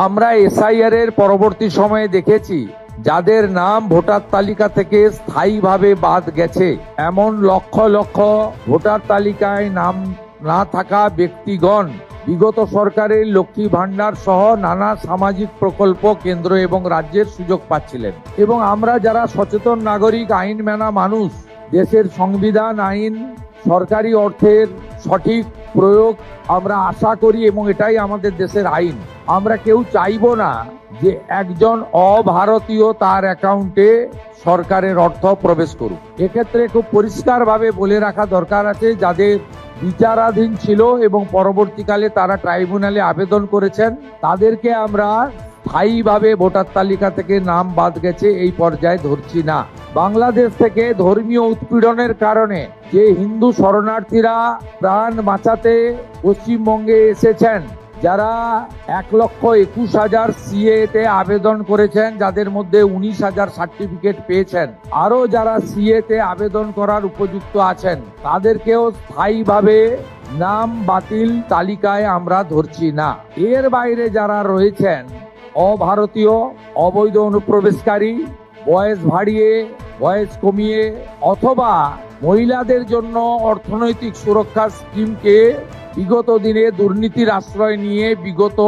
আমরা এসআইআর এর পরবর্তী সময়ে দেখেছি যাদের নাম ভোটার তালিকা থেকে স্থায়ীভাবে বাদ গেছে, এমন লক্ষ লক্ষ ভোটার তালিকায় নাম না থাকা ব্যক্তিগণ বিগত সরকারের লক্ষ্মী ভান্ডার সহ নানা সামাজিক প্রকল্প কেন্দ্র এবং রাজ্যের সুযোগ পাচ্ছিলেন। এবং আমরা যারা সচেতন নাগরিক, আইন মানা মানুষ, দেশের সংবিধান, আইন, সরকারি অর্থের সঠিক প্রয়োগ আমরা আশা করি এবং এটাই আমাদের দেশের আইন। আমরা কেউ চাইবো না যে একজন অভারতীয় তার অ্যাকাউন্টে সরকারের অর্থ প্রবেশ করুক। এক্ষেত্রে খুব পরিষ্কারভাবে বলে রাখা দরকার আছে, যাদের বিচারাধীন ছিল এবং পরবর্তীকালে তারা ট্রাইব্যুনালে আবেদন করেছেন, তাদেরকে আমরা স্থায়ীভাবে ভোটার তালিকা থেকে নাম বাদ গেছে এই পর্যায়ে ধরছি না। বাংলাদেশ থেকে ধর্মীয় উৎপীড়নের কারণে যে হিন্দু শরণার্থীরা প্রাণ বাঁচাতে পশ্চিমবঙ্গে এসেছেন, যারা 1,21,000 সিএ তে আবেদন করেছেন, যাদের মধ্যে 19,000 সার্টিফিকেট পেয়েছেন, আরো যারা সিএ তে আবেদন করার উপযুক্ত আছেন, তাদেরকেও স্থায়ীভাবে নাম বাতিল তালিকায় আমরা ধরছি না। এর বাইরে যারা রয়েছেন অভারতীয়, অবৈধ অনুপ্রবেশকারী, বয়স বাড়িয়ে বয়স কমিয়ে অথবা মহিলাদের জন্য অর্থনৈতিক সুরক্ষা স্কিমকে বিগত দিনে দুর্নীতির আশ্রয় নিয়ে বিগত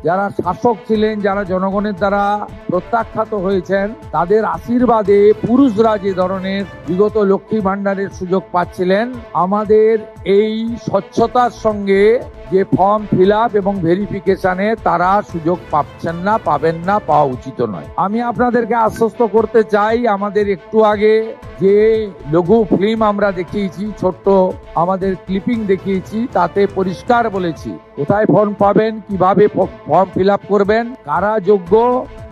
যারা শাসক ছিলেন, যারা জনগণের দ্বারা প্রত্যাখ্যাত হয়েছেন, তাদের আশীর্বাদে পুরুষরা যে ধরনের বিগত লক্ষ্মী ভান্ডারের সুযোগ পাচ্ছিলেন, আমাদের এই স্বচ্ছতার সঙ্গে যে ফর্ম ফিল আপ এবং ভেরিফিকেশনে তারা সুযোগ পাচ্ছেন না, পাবেন না, পাওয়া উচিত নয়। আমি আপনাদেরকে আশ্বস্ত করতে চাই, আমাদের একটু আগে যে লঘু ফিল্ম আমরা দেখিয়েছি, ছোট্ট আমাদের ক্লিপিং দেখিয়েছি, তাতে পরিষ্কার বলেছি কোথায় ফর্ম পাবেন, কিভাবে ফর্ম ফিল আপ করবেন, কারা যোগ্য।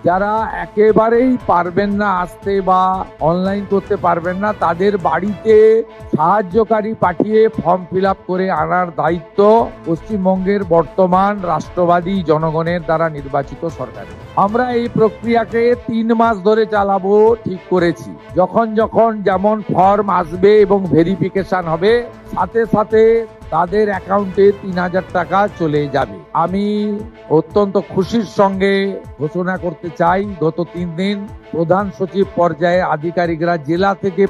যারা একেবারেই পারবেন না আসতে বা অনলাইন করতে পারবেন না, তাদের বাড়িতে সাহায্যকারী পাঠিয়ে ফর্ম ফিল আপ করে আনার দায়িত্ব পশ্চিমবঙ্গের বর্তমান রাষ্ট্রবাদী জনগণের দ্বারা নির্বাচিত সরকার। আমরা এই প্রক্রিয়াকে 3 মাস ধরে চালাবো ঠিক করেছি। যখন যখন যেমন ফর্ম আসবে এবং ভেরিফিকেশন হবে, সাথে সাথে তাদের অ্যাকাউন্টে 3,000 টাকা চলে যাবে। আমি অত্যন্ত খুশির সঙ্গে ঘোষণা করতে চাই, গত 3 দিন প্রধান সচিব পর্যায়ে আধিকারিকরা জেলা থেকে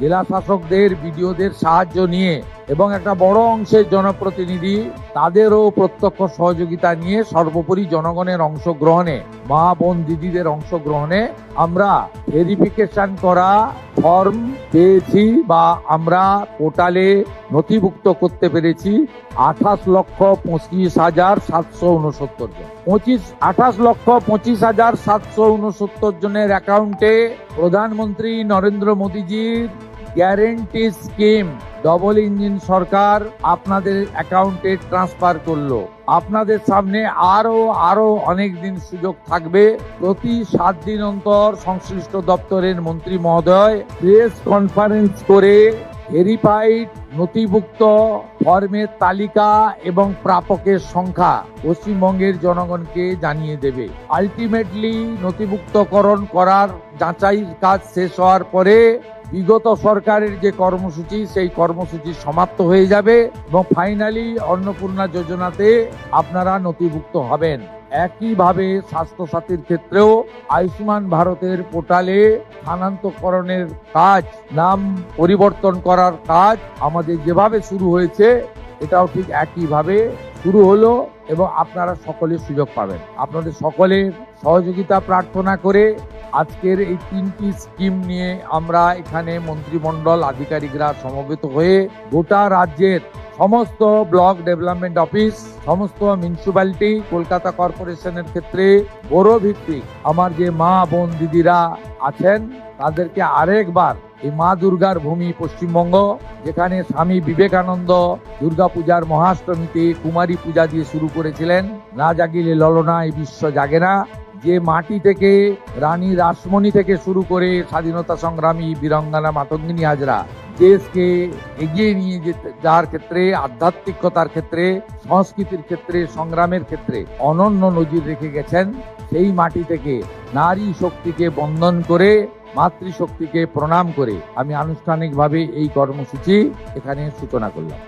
জেলা শাসকদের, বিডিওদের সাহায্য নিয়ে এবং একটা বড় অংশের জনপ্রতিনিধি তাদেরও প্রত্যক্ষ সহযোগিতা নিয়ে, সর্বোপরি জনগণের অংশগ্রহণে, মা বোন দিদিদের অংশগ্রহণে আমরা ভেরিফিকেশন করা ফর্ম পেয়েছি বা আমরা পোর্টালে নথিভুক্ত করতে পেরেছি 28,25,769 জন। 28,25,769 জনের অ্যাকাউন্টে প্রধানমন্ত্রী নরেন্দ্র মোদীজির গ্যারেন্টি স্কিম ডবল ইঞ্জিন সরকার আপনাদের অ্যাকাউন্টে ট্রান্সফার করলো। আপনাদের সামনে আরো অনেক দিন সুযোগ থাকবে। প্রতি 7 দিন অন্তর সংশ্লিষ্ট দপ্তরের মন্ত্রী মহোদয় প্রেস কনফারেন্স করে ভেরিফাইড নথিভুক্ত ফর্মের তালিকা এবং প্রাপকের সংখ্যা পশ্চিমবঙ্গের জনগণকে জানিয়ে দেবে। আলটিমেটলি নথিভুক্তকরণ করার যাচাইয়ের কাজ শেষ হওয়ার পরে বিগত সরকারের যে কর্মসূচি, সেই কর্মসূচি সমাপ্ত হয়ে যাবে এবং ফাইনালি অন্নপূর্ণা যোজনাতে আপনারা নথিভুক্ত হবেন। একইভাবে স্বাস্থ্যসাথীর ক্ষেত্রেও আয়ুষ্মান ভারতের পোর্টালে স্থানান্তরকরণের কাজ, নাম পরিবর্তন করার কাজ আমাদের যেভাবে শুরু হয়েছে, এটাও ঠিক একইভাবে শুরু হলো এবং আপনারা সকলে সুযোগ পাবেন। আপনাদের সকলের সহযোগিতা প্রার্থনা করে আজকের এই 3টি স্কিম নিয়ে আমরা এখানে মন্ত্রিমণ্ডল আধিকারিকরা সমবেত হয়ে গোটা রাজ্যের সমস্ত ব্লক ডেভেলপমেন্ট অফিস, সমস্ত মিউনিসিপ্যালিটি, কলকাতা কর্পোরেশনের ক্ষেত্রে বড় ভিত্তিক আমার যে মা বোন দিদিরা আছেন, তাদেরকে আরেকবার এই মা দুর্গার ভূমি পশ্চিমবঙ্গ, যেখানে স্বামী বিবেকানন্দ দুর্গাপূজার মহাষ্টমীতে কুমারী পূজা দিয়ে শুরু করেছিলেন, না জাগিলে ললনা এই বিশ্ব জাগে না, যে মাটি থেকে রানী রাসমণি থেকে শুরু করে স্বাধীনতা সংগ্রামী বীরাঙ্গনা মাতঙ্গিনী হাজরা দেশকে এগিয়ে নিয়ে যাওয়ার ক্ষেত্রে, আধ্যাত্মিকতার ক্ষেত্রে, সংস্কৃতির ক্ষেত্রে, সংগ্রামের ক্ষেত্রে অনন্য নজির রেখে গেছেন, সেই মাটি থেকে নারী শক্তিকে বন্দন করে, মাতৃশক্তিকে প্রণাম করে আমি আনুষ্ঠানিকভাবে এই কর্মসূচি এখানে সূচনা করলাম।